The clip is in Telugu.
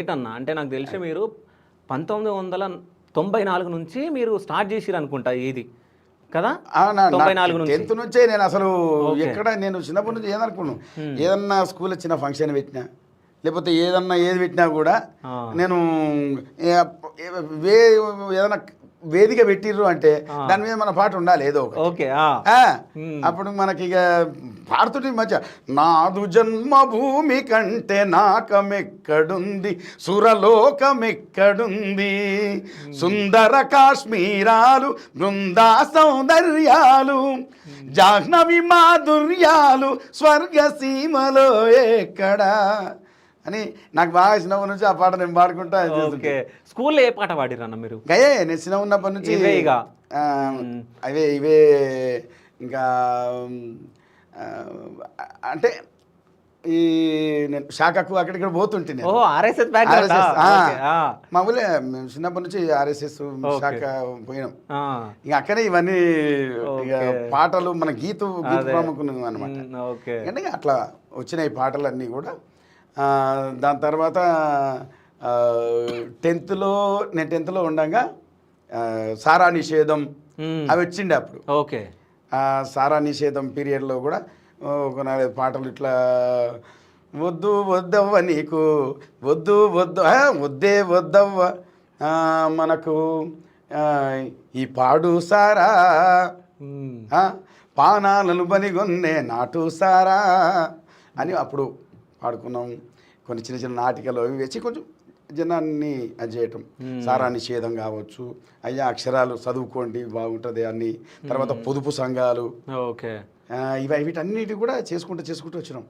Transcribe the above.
రైట్ అన్న. అంటే నాకు తెలిసి మీరు 1994 నుంచి మీరు స్టార్ట్ చేసిర్రు అనుకుంటా ఇది కదా? 94 నుంచి 10th నుంచే నేను అసలు ఓకే. ఎక్కడ నేను చిన్నప్పటి నుంచి ఏదనుకున్నాను, ఏదన్నా స్కూల్లో చిన్న ఫంక్షన్ పెట్టినా లేకపోతే ఏదన్నా ఏది పెట్టినా కూడా ఆ. నేను ఏదన్నా వేదిక పెట్టిర్రు అంటే దాని మీద మన పాట ఉండాలి ఏదో ఒకటి. ఓకే. అప్పుడు మనకి ఇక పాడుతుంటే మధ్య నాదు జన్మభూమి కంటే నాకమెక్కడుంది, సురలోకమెక్కడుంది, సుందర కాశ్మీరాలు, బృందా సౌందర్యాలు, జాహ్నవి మాధుర్యాలు, స్వర్గ సీమలో ఎక్కడా అని నాకు బాగా చిన్నప్పటి నుంచి ఆ పాట నేను పాడుకుంటా. ఓకే. స్కూల్లో ఏ పాట పాడిరన్న మీరు? గయే నేను చిన్న ఉన్నప్పటి నుంచి ఇవే ఇక ఇవే ఇంకా అంటే ఈ నేను శాఖకు అక్కడిక్కడ పోతుంటే నేను ఆర్ఎస్ఎస్ మా ఊళ్ళే మేము చిన్నప్పటి నుంచి ఆర్ఎస్ఎస్ శాఖ పోయినాం. ఇక అక్కడే ఇవన్నీ ఇక పాటలు మన గీత ప్రాముఖ్యం అనమాట. అంటే అట్లా వచ్చినాయి పాటలన్నీ కూడా. దాని తర్వాత 10th నేను 10th ఉండగా సారా నిషేధం అవి వచ్చిండే అప్పుడు. ఓకే. సారా నిషేధం పీరియడ్లో కూడా ఒక 4 పాటలు ఇట్లా వద్దు వద్దవ్వ నీకు వద్దు వద్దే వద్దవ్వ మనకు ఈ పాడు సారా పానాలను బనిగొన్నే నాటు సారా అని అప్పుడు పాడుకున్నాం. కొన్ని చిన్న చిన్న నాటికలు అవి వేసి కొంచెం జనాన్ని అది చేయటం. సారా నిషేధం కావచ్చు, అయ్యా అక్షరాలు చదువుకోండి బాగుంటుంది అని, తర్వాత పొదుపు సంఘాలు, ఓకే, వీటన్నిటి కూడా చేసుకుంటూ వచ్చినాం.